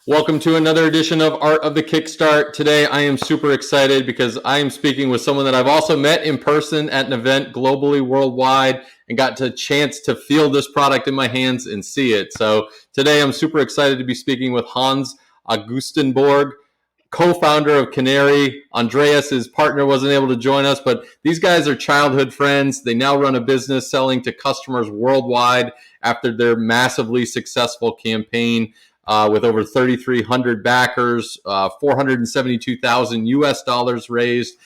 Welcome to another edition of Art of the Kickstart. Today I am super excited because I am speaking with someone that I've also met in person at an event globally, worldwide, and got a chance to feel this product in my hands and see it. So today I'm super excited to be speaking with Hans Augustenborg, co-founder of Canairi. Andreas, his partner, wasn't able to join us, but these guys are childhood friends. They now run a business selling to customers worldwide after their massively successful campaign with over 3,300 backers, 472,000 US dollars raised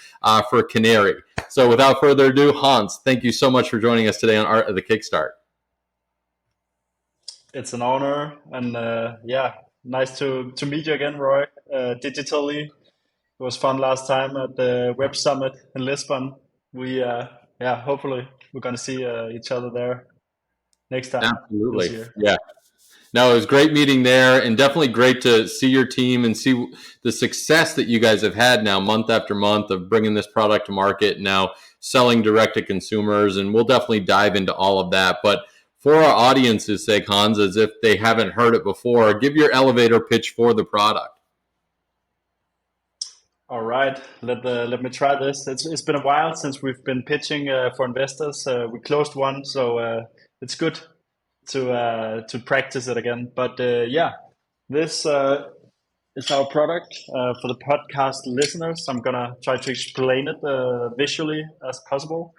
for Canairi. So without further ado, Hans, thank you so much for joining us today on Art of the Kickstart. It's an honor, and nice to meet you again, Roy. Digitally, it was fun last time at the Web Summit in Lisbon. We hopefully we're gonna see each other there next time this Absolutely. year. Yeah. No, it was great meeting there, and definitely great to see your team and see the success that you guys have had now month after month of bringing this product to market, now selling direct to consumers, and we'll definitely dive into all of that. But for our audience's sake, Hans, as if they haven't heard it before, give your elevator pitch for the product. All right, let me try this. It's been a while since we've been pitching for investors. We closed one, so it's good to practice it again. But this it's our product for the podcast listeners. I'm gonna try to explain it visually as possible.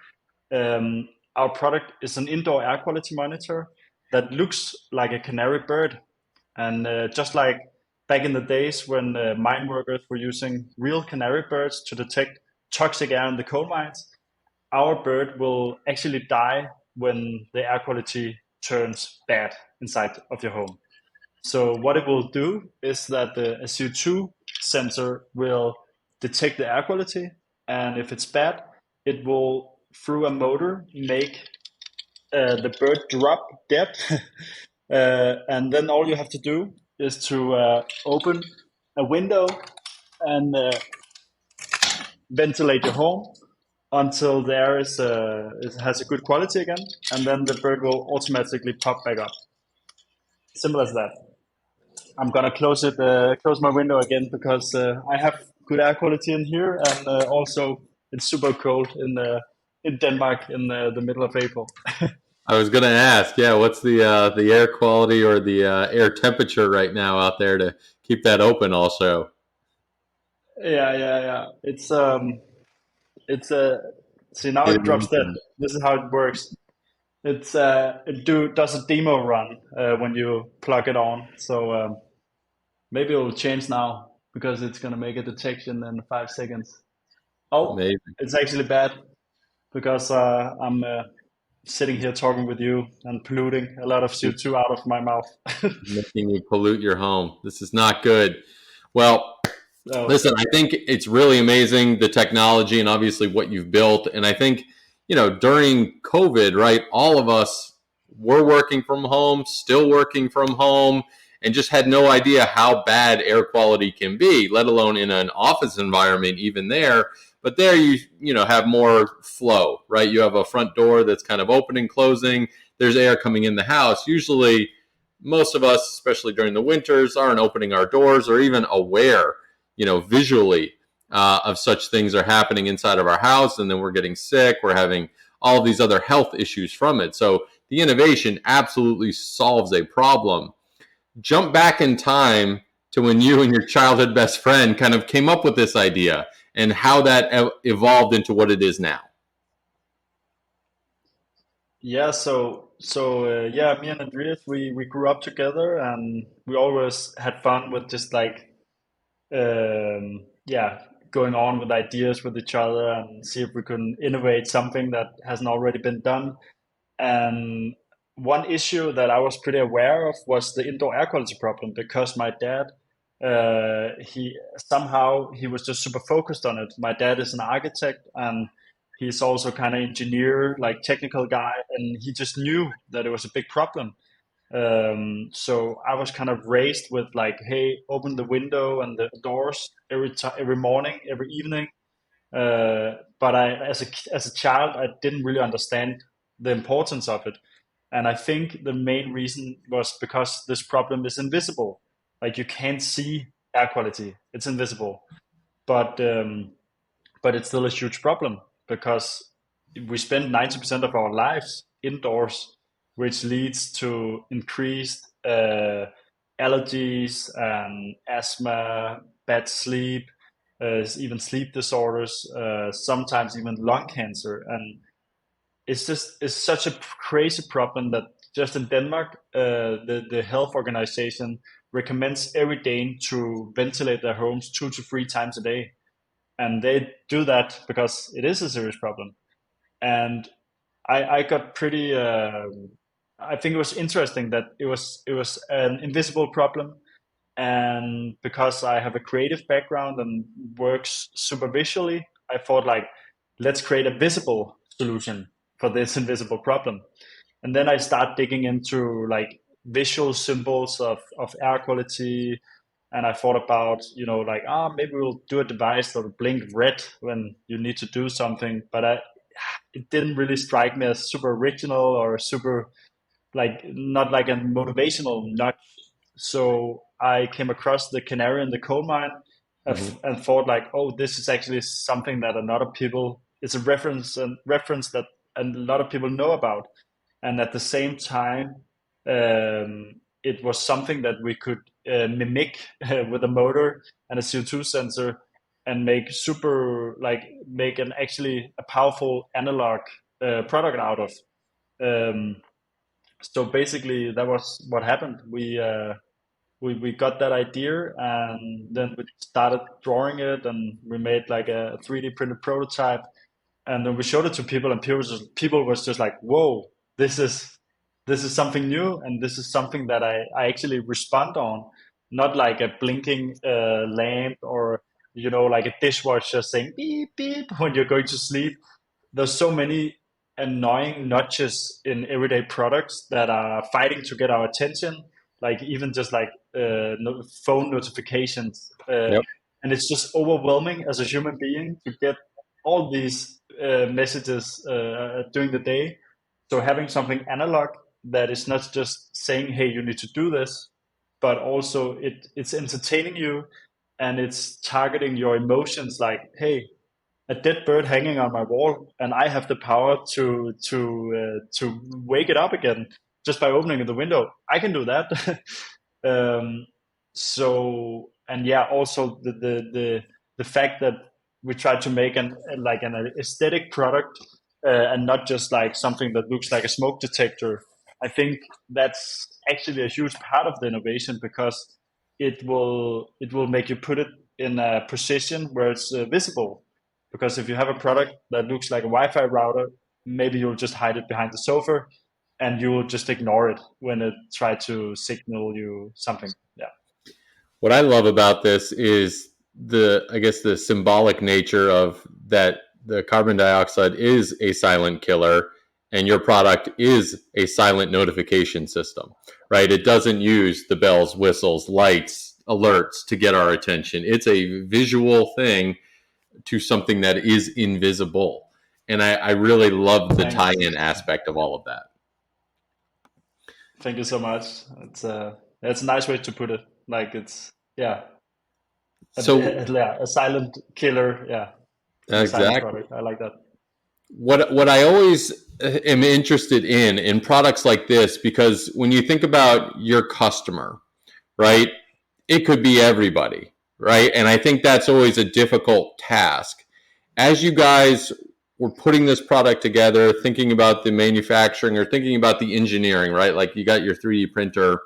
Our product is an indoor air quality monitor that looks like a canary bird, and just like back in the days when mine workers were using real canary birds to detect toxic air in the coal mines, our bird will actually die when the air quality turns bad inside of your home. So what it will do is that a CO2 sensor will detect the air quality, and if it's bad, it will, through a motor, make the bird drop dead. And then all you have to do is to open a window and ventilate your home until the air it has a good quality again, and then the bird will automatically pop back up. Simple as that. I'm gonna close my window again because I have good air quality in here, and also it's super cold in Denmark in the middle of April. I was going to ask, yeah, what's the air quality or the air temperature right now out there to keep that open also? Yeah. It's see now It it drops dead. is. This is how it works. It does a demo run when you plug it on. So maybe it will change now because it's gonna make a detection in 5 seconds. Oh, Amazing. it's actually bad because I'm sitting here talking with you and polluting a lot of CO2 out of my mouth. Making you pollute your home. This is not good. Well, So listen, I think it's really amazing the technology and obviously what you've built. And I think, during COVID, right, all of us were working from home, still working from home, and just had no idea how bad air quality can be, let alone in an office environment, even there. But there you have more flow, right? You have a front door that's kind of open and closing. There's air coming in the house. Usually, most of us, especially during the winters, aren't opening our doors or even aware, visually of such things are happening inside of our house. And then we're getting sick. We're having all these other health issues from it. So the innovation absolutely solves a problem. Jump back in time to when you and your childhood best friend kind of came up with this idea and how that evolved into what it is now. yeah, me and Andreas, we grew up together, and we always had fun with just like yeah, going on with ideas with each other and see if we can innovate something that hasn't already been done. And one issue that I was pretty aware of was the indoor air quality problem because my dad, he was just super focused on it. My dad is an architect, and he's also kind of engineer, like technical guy, and he just knew that it was a big problem. So I was kind of raised with like, hey, open the window and the doors every morning, every evening. But as a child, I didn't really understand the importance of it, and I think the main reason was because this problem is invisible. like you can't see air quality. It's invisible, but um, but it's still a huge problem because we spend 90% of our lives indoors, which leads to increased allergies and asthma, bad sleep, even sleep disorders, sometimes even lung cancer. And it's such a crazy problem that just in Denmark, the health organization recommends every Dane to ventilate their homes 2 to 3 times a day, and they do that because it is a serious problem. And I got pretty. I think it was interesting that it was an invisible problem, and because I have a creative background and works supervisually, I thought like, let's create a visible solution for this invisible problem. And then I start digging into like visual symbols of air quality, and I thought about, like, maybe we'll do a device that will blink red when you need to do something. But it didn't really strike me as super original or super like not like a motivational nudge. So I came across the Canary in the coal mine, Hmm. and thought like, oh, this is actually something that a lot of people. It's a reference that a lot of people know about, and at the same time, it was something that we could mimic with a motor and a CO2 sensor, and make an actually a powerful analog product out of. Um, so basically, that was what happened. We got that idea, and then we started drawing it, and we made like a 3D printed prototype, and then we showed it to people, and people was just like, whoa, this is this is something new, and this is something that I actually respond on, not like a blinking lamp, or like a dishwasher saying beep beep when you're going to sleep. There's so many annoying notches in everyday products that are fighting to get our attention, like even just like phone notifications, Yep. and it's just overwhelming as a human being to get all these messages during the day. So having something analog that is not just saying, hey, you need to do this, but also it's entertaining you, and it's targeting your emotions, like, hey, a dead bird hanging on my wall, and I have the power to wake it up again just by opening the window. I can do that. um, so, and yeah, also the fact that we tried to make an aesthetic product, and not just like something that looks like a smoke detector. I think that's actually a huge part of the innovation, because it will make you put it in a position where it's visible. Because if you have a product that looks like a Wi-Fi router, maybe you'll just hide it behind the sofa, and you will just ignore it when it try to signal you something. Yeah. What I love about this is I guess, the symbolic nature of that the carbon dioxide is a silent killer, and your product is a silent notification system, right? It doesn't use the bells, whistles, lights, alerts to get our attention. It's a visual thing to something that is invisible. And I really love the Thanks. tie-in aspect of all of that. Thank you so much. It's a nice way to put it. Like it's yeah, So yeah, a silent killer. Yeah, and a silent exactly. product. I like that. What I always am interested in products like this, because when you think about your customer, right, it could be everybody, right? And I think that's always a difficult task. As you guys were putting this product together, thinking about the manufacturing or thinking about the engineering, right? Like you got your 3D printer.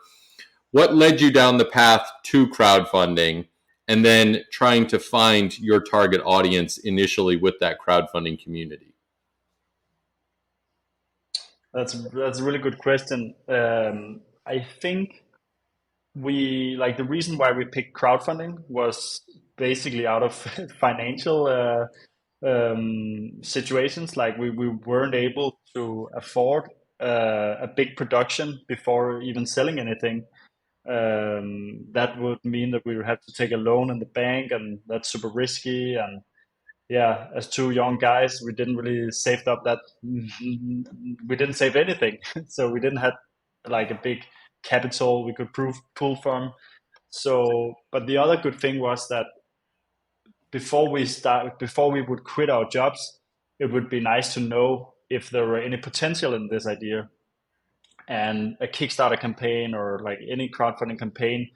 What led you down the path to crowdfunding, and then trying to find your target audience initially with that crowdfunding community? That's a really good question. I think we like the reason why we picked crowdfunding was basically out of financial situations. Like we weren't able to afford a big production before even selling anything. That would mean that we would have to take a loan in the bank, and that's super risky. And yeah, as two young guys, we didn't really saved up that. We didn't save anything, so we didn't have like a big capital we could pull from. So, but the other good thing was that before we would quit our jobs, it would be nice to know if there were any potential in this idea. And a Kickstarter campaign or like any crowdfunding campaign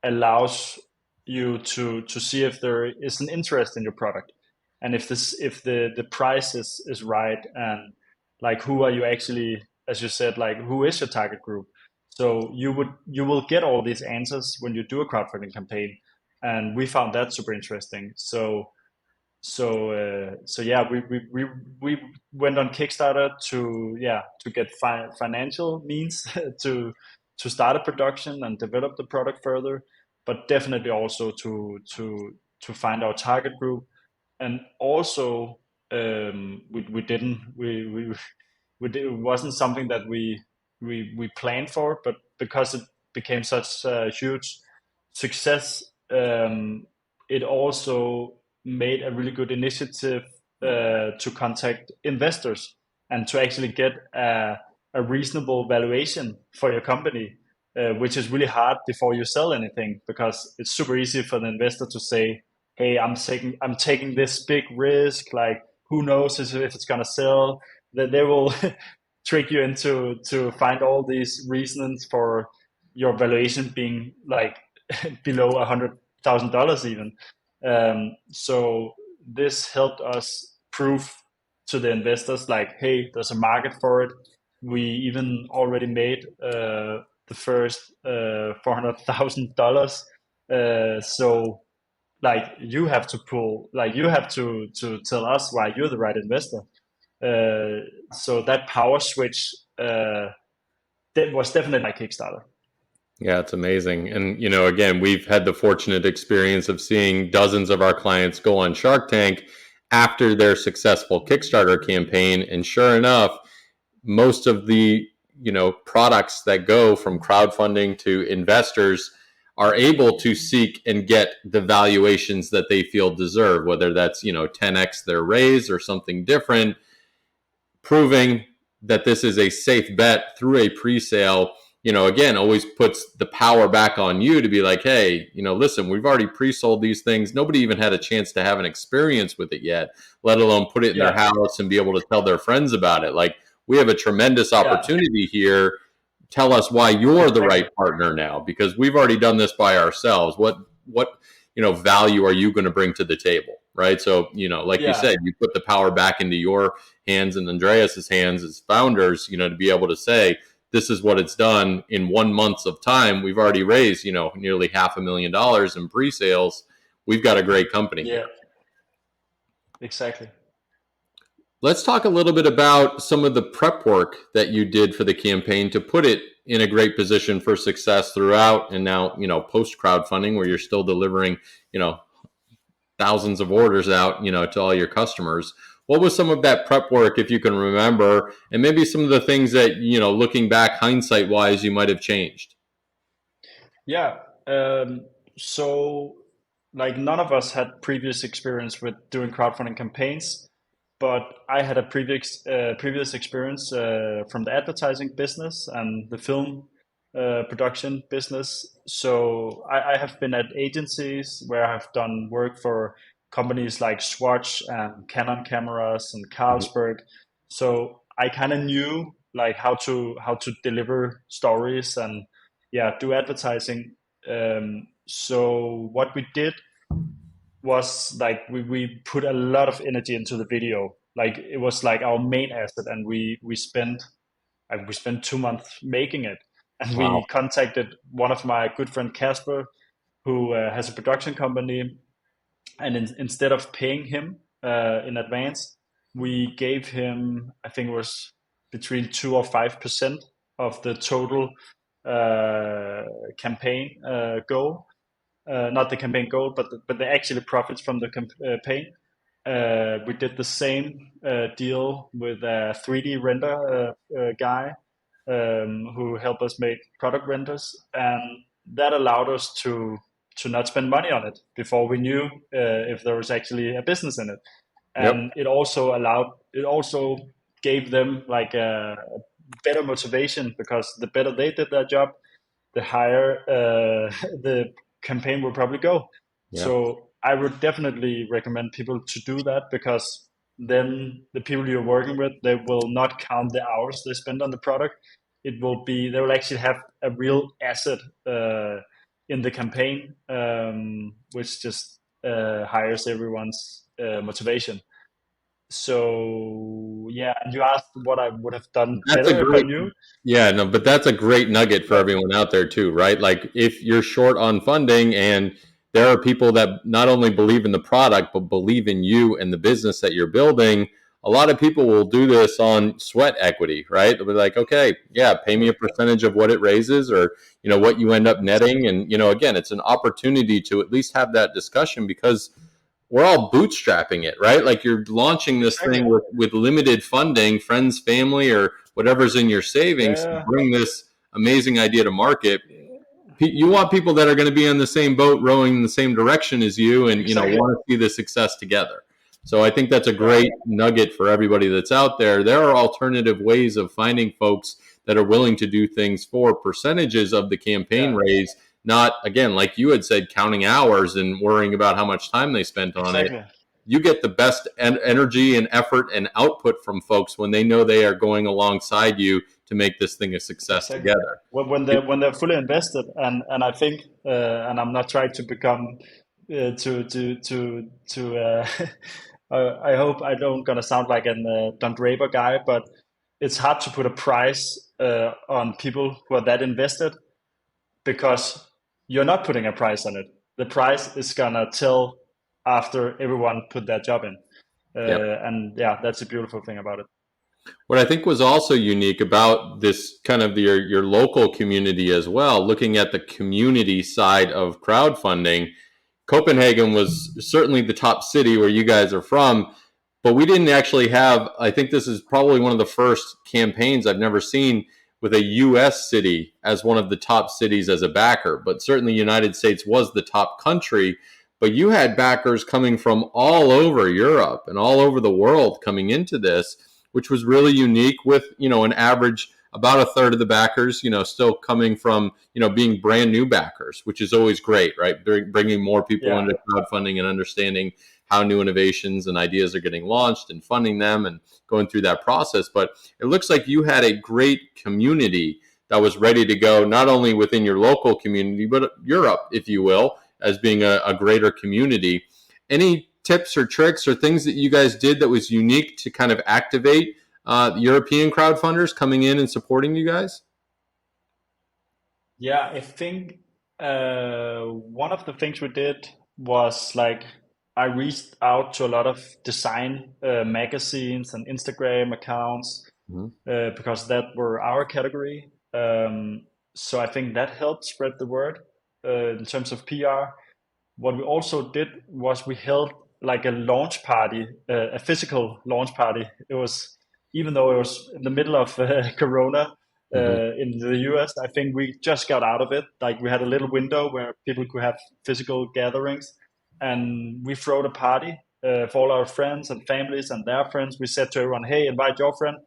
allows you to see if there is an interest in your product, and if the price is right, and like who are you actually, as you said, like who is your target group. So you will get all these answers when you do a crowdfunding campaign, and we found that super interesting. So yeah, we went on Kickstarter to, yeah, to get financial means to start a production and develop the product further, but definitely also to find our target group. And also, we didn't it wasn't something that we planned for, but because it became such a huge success, it also made a really good initiative to contact investors and to actually get a reasonable valuation for your company, which is really hard before you sell anything, because it's super easy for the investor to say, "Hey, I'm taking this big risk. Like, who knows if it's gonna sell?" That they will trick you into to find all these reasons for your valuation being like below $100,000 even. So this helped us prove to the investors like, hey, there's a market for it. We even already made the first $400,000. So like you have to tell us why you're the right investor. So that power switch that was definitely my Kickstarter. Yeah, it's amazing. And, again, we've had the fortunate experience of seeing dozens of our clients go on Shark Tank after their successful Kickstarter campaign. And sure enough, most of the, products that go from crowdfunding to investors are able to seek and get the valuations that they feel deserve, whether that's, 10x their raise or something different, proving that this is a safe bet through a pre-sale. Again, always puts the power back on you to be like, hey, listen, we've already pre-sold these things. Nobody even had a chance to have an experience with it yet, let alone put it in their Yeah, house and be able to tell their friends about it. Like, we have a tremendous yeah, opportunity here. Tell us why you're the exactly. right partner now, because we've already done this by ourselves. What value are you going to bring to the table, right? So, like you Yeah, said, you put the power back into your hands and Andreas's hands as founders, to be able to say, this is what it's done in 1 month of time. We've already raised, nearly $500,000 in pre-sales. We've got a great company yeah, here. exactly. Let's talk a little bit about some of the prep work that you did for the campaign to put it in a great position for success throughout, and now, post crowdfunding, where you're still delivering, thousands of orders out, to all your customers. What was some of that prep work, if you can remember, and maybe some of the things that, looking back, hindsight wise, you might have changed? Yeah. So, like, none of us had previous experience with doing crowdfunding campaigns, but I had a previous experience from the advertising business and the film production business. So I have been at agencies where I've done work for companies like Swatch and Canon cameras and Carlsberg. So I kind of knew like how to deliver stories and, yeah, do advertising. So what we did was like we put a lot of energy into the video. Like it was like our main asset, and we spent 2 months making it. And Wow. we contacted one of my good friend Casper, who has a production company, and instead of paying him in advance, we gave him, I think it was between 2 or 5% of the total uh, campaign goal, not the campaign goal, but the actual profits from the campaign. We did the same deal with a 3D render guy who helped us make product renders, and that allowed us to not spend money on it before we knew if there was actually a business in it. Yep. And it also gave them like a better motivation, because the better they did their job, the higher the campaign will probably go. Yeah. So I would definitely recommend people to do that, because then the people you're working with, they will not count the hours they spend on the product. It will be, they will actually have a real asset in the campaign, which just hires everyone's motivation. So yeah, and you asked what I would have done That's a better if I great, knew. yeah, no, but that's a great nugget for Yeah, everyone out there too, right? Like if you're short on funding and there are people that not only believe in the product, but believe in you and the business that you're building, a lot of people will do this on sweat equity, right? They'll be like, okay, yeah, pay me a percentage of what it raises or, what you end up netting. And, again, it's an opportunity to at least have that discussion because we're all bootstrapping it, right? Like you're launching this thing exactly. with limited funding, friends, family, or whatever's in your savings to Yeah, bring this amazing idea to market. You want people that are going to be on the same boat, rowing in the same direction as you, and exactly. want to see the success together. So I think that's a Yeah, great nugget for everybody that's out there. There are alternative ways of finding folks that are willing to do things for percentages of the campaign yeah, raise, not again like you had said, counting hours and worrying about how much time they spent on it. exactly. You get the best energy and effort and output from folks when they know they are going alongside you to make this thing a success Exactly. together. When they're fully invested, and I think, and I'm not trying to become to I hope I don't gonna sound like an Don Draper guy, but it's hard to put a price on people who are that invested, because you're not putting a price on it. The price is gonna tell after everyone put their job in, Yep. and yeah, that's a beautiful thing about it. What I think was also unique about this kind of your local community as well, looking at the community side of crowdfunding, Copenhagen was certainly the top city where you guys are from, but we didn't actually have, I think this is probably one of the first campaigns I've never seen with a US city as one of the top cities as a backer, but certainly United States was the top country. But you had backers coming from all over Europe and all over the world coming into this, which was really unique with, an average about a third of the backers, still coming from, being brand new backers, which is always great, right? Bringing more people Yeah, into crowdfunding and understanding how new innovations and ideas are getting launched and funding them and going through that process. But it looks like you had a great community that was ready to go, not only within your local community, but Europe, if you will, as being a greater community. Any tips or tricks or things that you guys did that was unique to kind of activate European crowdfunders coming in and supporting you guys? yeah. I think one of the things we did was, like, I reached out to a lot of design magazines and Instagram accounts, Mhm. because that were our category. So I think that helped spread the word in terms of PR. What we also did was we held like a launch party, a physical launch party. It was, even though it was in the middle of Corona Mhm. in the US, I think we just got out of it. Like, we had a little window where people could have physical gatherings, and we threw a party for all our friends and families and their friends. We said to everyone, "Hey, invite your friend,"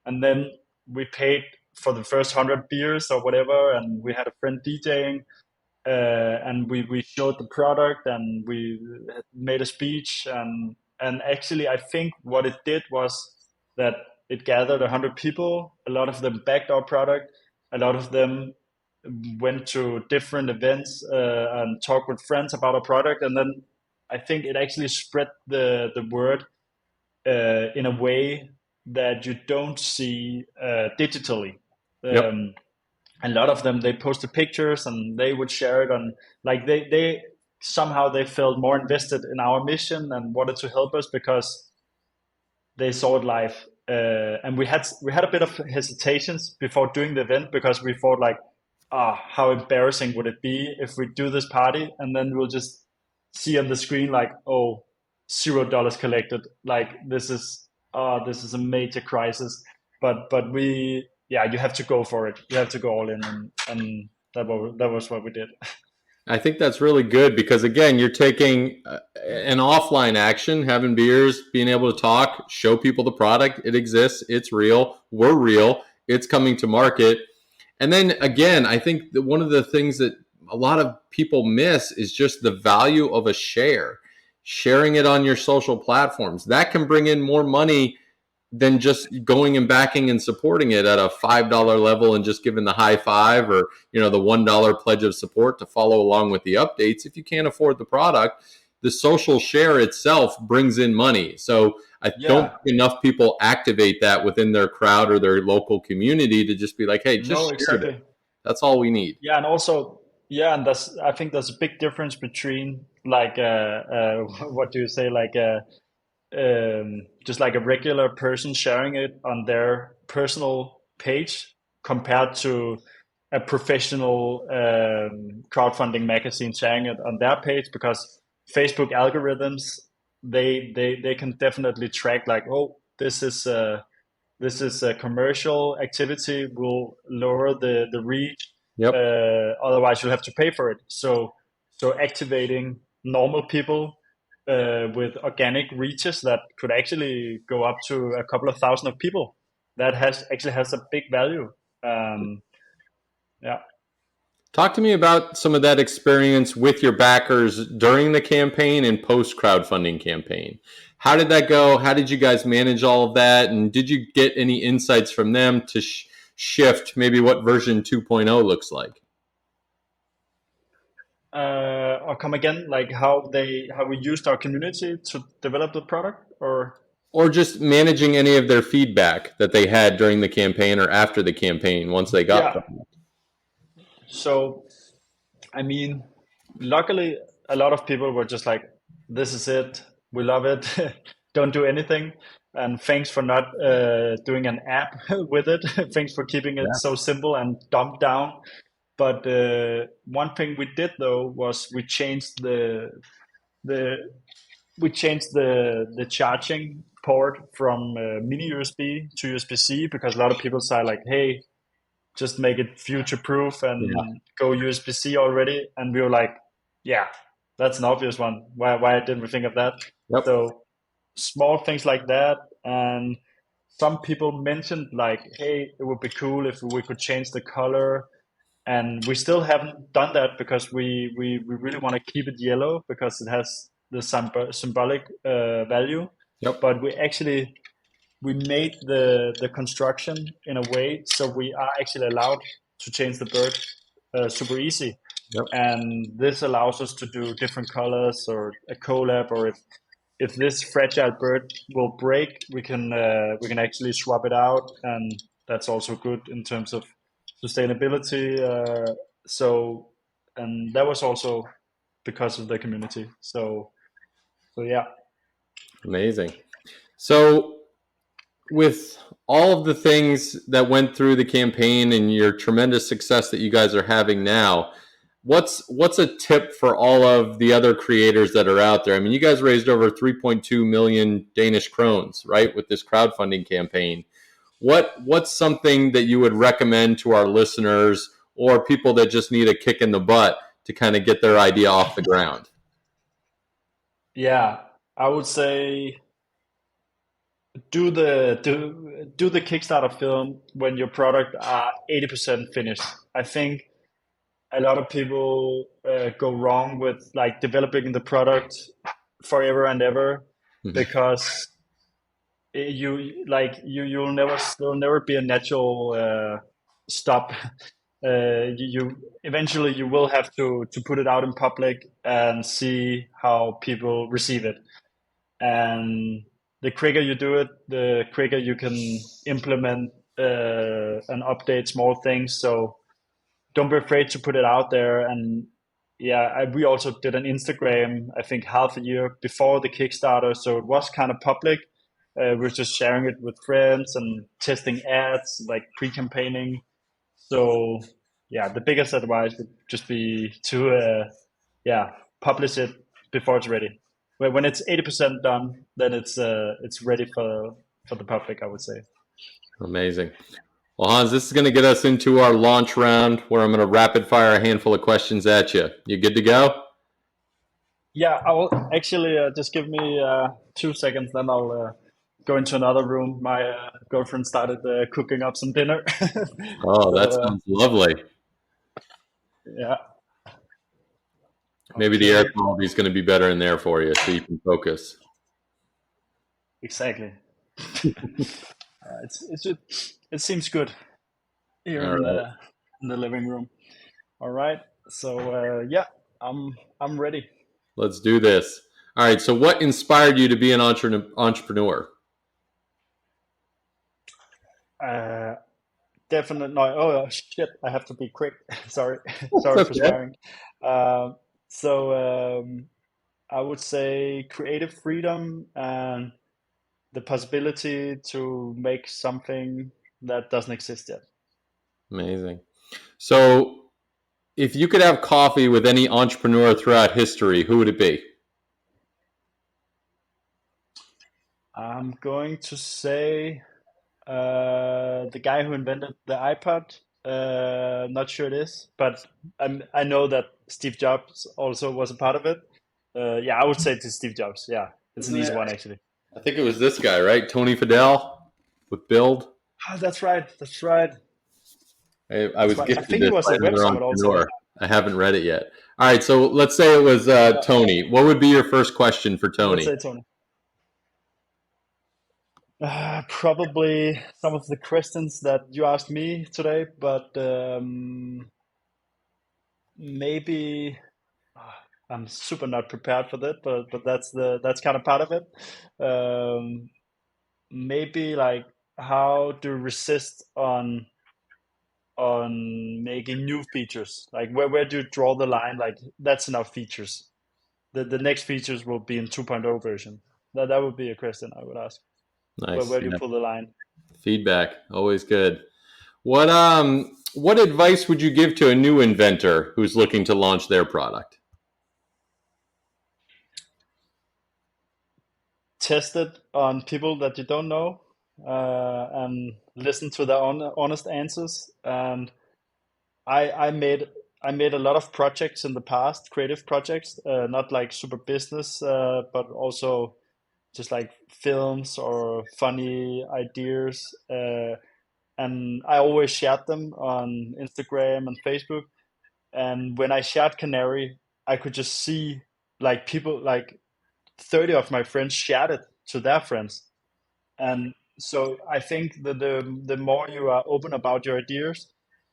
and then we paid for the first 100 beers or whatever, and we had a friend DJing, and we showed the product, and we made a speech, and actually I think what it did was that it gathered 100 people. A lot of them backed our product. A lot of them went to different events and talked with friends about our product, and then I think it actually spread the word in a way that you don't see digitally. Yep. um, a lot of them, they posted pictures and they would share it on, like, they somehow they felt more invested in our mission and wanted to help us because they saw it live. And we had a bit of hesitations before doing the event, because we thought, like, how embarrassing would it be if we do this party and then we'll just see on the screen, like, oh, $0 collected, like, this is a major crisis. But we, yeah, you have to go for it. You have to go all in, and that was what we did. I think that's really good because again, you're taking an offline action, having beers, being able to talk, show people the product. It exists. It's real. We're real. It's coming to market. And then again, I think that one of the things that a lot of people miss is just the value of a share, sharing it on your social platforms. That can bring in more money than just going and backing and supporting it at a $5 level and just giving the high five, or the $1 pledge of support to follow along with the updates. If you can't afford the product, the social share itself brings in money. So I don't Yeah, think enough people activate that within their crowd or their local community to just be like, hey, just no, share this. exactly. That's all we need. Yeah, and also, yeah, and that's, I think there's a big difference between like what do you say, like just like a regular person sharing it on their personal page compared to a professional crowdfunding magazine sharing it on their page, because Facebook algorithms, they can definitely track like, oh, this is a commercial activity, will lower the reach. Yep. Otherwise, you'll have to pay for it. So activating normal people with organic reaches that could actually go up to a couple of thousand of people, that has a big value. Um, yeah. Talk to me about some of that experience with your backers during the campaign and post crowdfunding campaign. How did that go? How did you guys manage all of that? And did you get any insights from them to shift maybe what version 2.0 looks like? Or come again, like how we used our community to develop the product, or Or just managing any of their feedback that they had during the campaign or after the campaign once they got yeah. product? So I mean, luckily, a lot of people were just like, "This is it. We love it. Don't do anything." And thanks for not doing an app with it. Thanks for keeping it Yeah. so simple and dumbed down. But one thing we did though was the we changed the charging port from mini USB to USB-C, because a lot of people say like, "Hey, just make it future proof Yeah. and go USB-C already." And we were like, yeah, that's an obvious one. Why didn't we think of that? Yep. So small things like that. And some people mentioned like, hey, it would be cool if we could change the color. And we still haven't done that because we really want to keep it yellow because it has the symbolic value. Yep. But we made the construction in a way so we are actually allowed to change the bird super easy. Yep. And this allows us to do different colors or a collab, or if this fragile bird will break, we can actually swap it out, and that's also good in terms of sustainability. So and that was also because of the community. So yeah. Amazing. So, with all of the things that went through the campaign and your tremendous success that you guys are having now, what's a tip for all of the other creators that are out there? I mean, you guys raised over 3.2 million Danish krones, right, with this crowdfunding campaign. What's something that you would recommend to our listeners or people that just need a kick in the butt to kind of get their idea off the ground? Yeah, I would say do the Kickstarter film when your product are 80% finished. I think a lot of people go wrong with like developing the product forever and ever, Mhm. because you'll never be a natural stop. You eventually you will have to put it out in public and see how people receive it. And the quicker you do it, the quicker you can implement and update small things. So don't be afraid to put it out there. And yeah, we also did an Instagram, I think half a year before the Kickstarter, so it was kind of public. We're just sharing it with friends and testing ads, like pre-campaigning. So yeah, the biggest advice would just be to yeah, publish it before it's ready. When it's 80% done, then it's ready for the public, I would say. Amazing. Well, Hans, this is going to get us into our launch round where I'm going to rapid fire a handful of questions at you. You good to go? Yeah, I will actually just give me 2 seconds, then I'll go into another room. My girlfriend started cooking up some dinner. Oh, So that sounds lovely. yeah. Maybe the air Okay, quality is going to be better in there for you, so you can focus. exactly. It seems good here All right, in the living room. All right. So yeah, I'm ready. let's do this. All right. So, what inspired you to be an entrepreneur? Uh, Definitely. No. Oh shit! I have to be quick. Sorry. That's Sorry for okay. swearing. Um, so I would say creative freedom and the possibility to make something that doesn't exist yet. Amazing. So, if you could have coffee with any entrepreneur throughout history, who would it be? I'm going to say the guy who invented the iPod. Not sure it is, but I know that Steve Jobs also was a part of it. Yeah, I would say to Steve Jobs. Yeah, it's an Isn't easy it? one actually. I think it was this guy, right? Tony Fidel with Build. Ah, that's right. That's right. I That's was right. I gifted think it this was by a Web another Summit also. entrepreneur. I haven't read it yet. All right, so let's say it was Yeah, Tony. What would be your first question for let's Tony? say Tony. Probably some of the questions that you asked me today, but maybe I'm super not prepared for that, but that's kind of part of it. Um, Maybe like how to resist on making new features. Like where do you draw the line? Like that's enough features. The next features will be in 2.0 version. That would be a question I would ask. Nice. Where do you Yeah. pull the line? Feedback, always good. What advice would you give to a new inventor who's looking to launch their product? Test it on people that you don't know, and listen to their honest answers. And I made I made a lot of projects in the past, creative projects, not like super business, but also just like films or funny ideas. And I always shared them on Instagram and Facebook. And when I shared Canary, I could just see like people, like 30 of my friends shared it to their friends. And so I think that the more you are open about your ideas,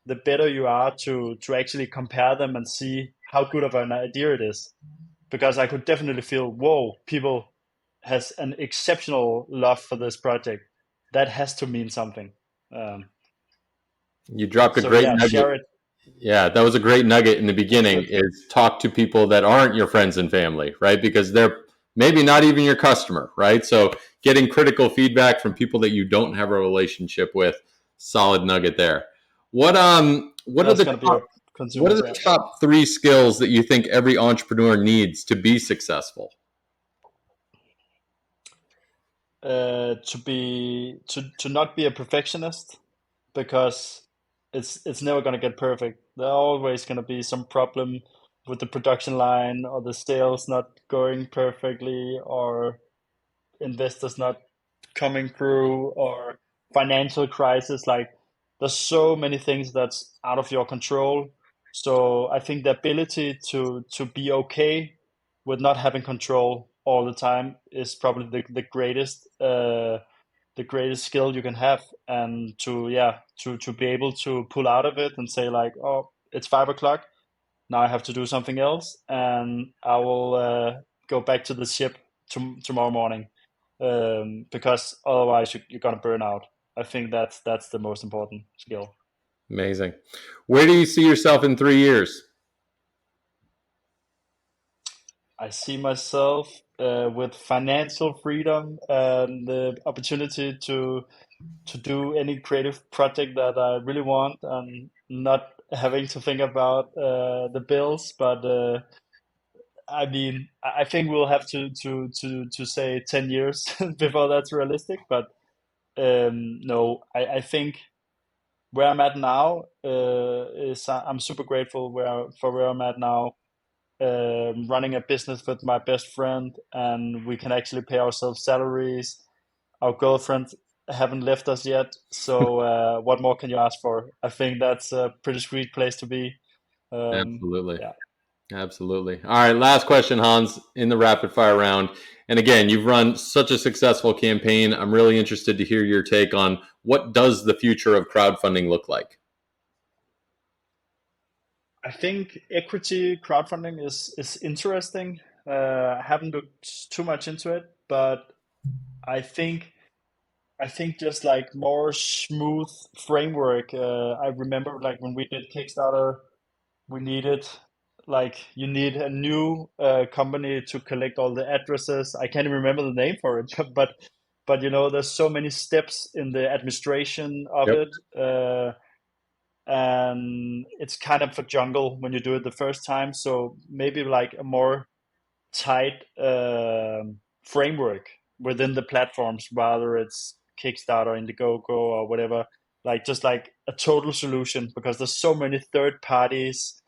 the better you are to actually compare them and see how good of an idea it is. Because I could definitely feel, whoa, people has an exceptional love for this project. That has to mean something. Um, You dropped a so great yeah, nugget. share it. Yeah, that was a great nugget in the beginning Good. is talk to people that aren't your friends and family, right? Because they're maybe not even your customer, right? So getting critical feedback from people that you don't have a relationship with, solid nugget there. What are That's the gonna be a top what consumer are the brand. top three skills that you think every entrepreneur needs to be successful? To not be a perfectionist, because it's never gonna get perfect. There are always gonna be some problem with the production line or the sales not going perfectly or investors not coming through or financial crisis. Like there's so many things that's out of your control. So I think the ability to be okay with not having control all the time is probably the greatest skill you can have. And to yeah to be able to pull out of it and say like, oh, it's 5 o'clock now, I have to do something else, and I will go back to the ship tomorrow morning, because otherwise you're gonna burn out. I think that's the most important skill. Amazing. Where do you see yourself in 3 years? I see myself with financial freedom and the opportunity to do any creative project that I really want, and not having to think about the bills. But I mean, I think we'll have to say 10 years before that's realistic. But no, I think where I'm at now is I'm super grateful for where I'm at now. Running a business with my best friend, and we can actually pay ourselves salaries. Our girlfriend haven't left us yet, so what more can you ask for? I think that's a pretty sweet place to be. Absolutely. Yeah. Absolutely. All right, last question, Hans, in the rapid fire round. And again, you've run such a successful campaign. I'm really interested to hear your take on what does the future of crowdfunding look like? I think equity crowdfunding is interesting. I haven't looked too much into it, but I think I think just like more smooth framework. I remember like when we did Kickstarter, we needed like you need a new company to collect all the addresses. I can't even remember the name for it, but you know, there's so many steps in the administration of Yep. it. And it's kind of a jungle when you do it the first time. So maybe like a more tight framework within the platforms, whether it's Kickstarter, Indiegogo, or whatever. Like just like a total solution because there's so many third parties,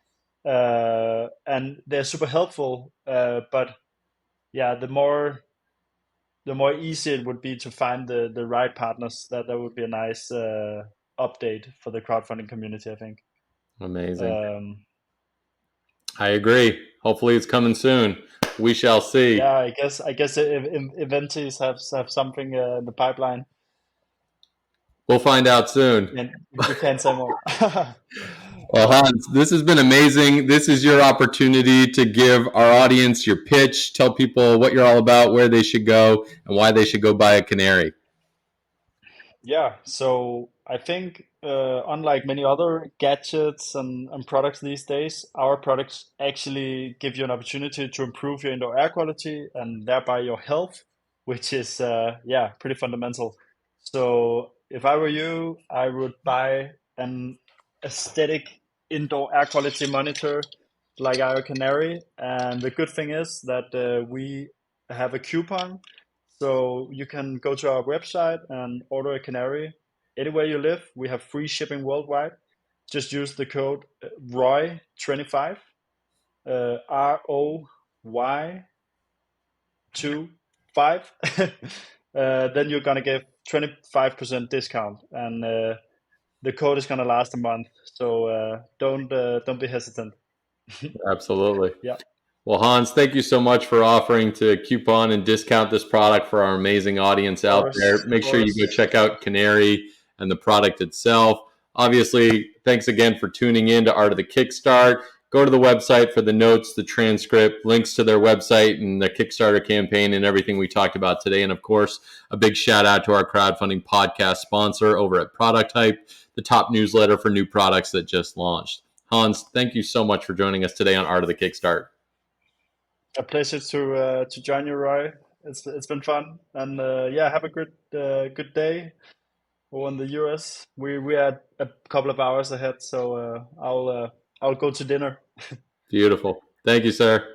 and they're super helpful. But yeah, the more easy it would be to find the right partners. That would be a nice update for the crowdfunding community, I think. Amazing. Um, I agree. Hopefully, it's coming soon. We shall see. yeah, I guess Eventies have something in the pipeline. We'll find out soon. And we can't say more. Well, Hans, this has been amazing. This is your opportunity to give our audience your pitch, tell people what you're all about, where they should go, and why they should go buy a canary. Yeah, so I think unlike many other gadgets and products these days, our products actually give you an opportunity to improve your indoor air quality and thereby your health, which is yeah, pretty fundamental. So if I were you, I would buy an aesthetic indoor air quality monitor like our Canary. And the good thing is that we have a coupon, so you can go to our website and order a Canary anywhere you live. We have free shipping worldwide. Just use the code ROY25, ROY25. Then you're gonna get 25% discount, and the code is gonna last a month. So don't be hesitant. Absolutely. Yeah, Well, Hans, thank you so much for offering to coupon and discount this product for our amazing audience of out course, there. of Make sure you go course. check out Canary and the product itself. Obviously, thanks again for tuning in to Art of the Kickstart. Go to the website for the notes, the transcript, links to their website and the Kickstarter campaign and everything we talked about today. And of course, a big shout out to our crowdfunding podcast sponsor over at Product Hype, the top newsletter for new products that just launched. Hans, thank you so much for joining us today on Art of the Kickstart. A pleasure to join you, Roy. It's been fun, and yeah, have a good day. Or in the US, we are a couple of hours ahead, so I'll go to dinner. Beautiful. Thank you, sir.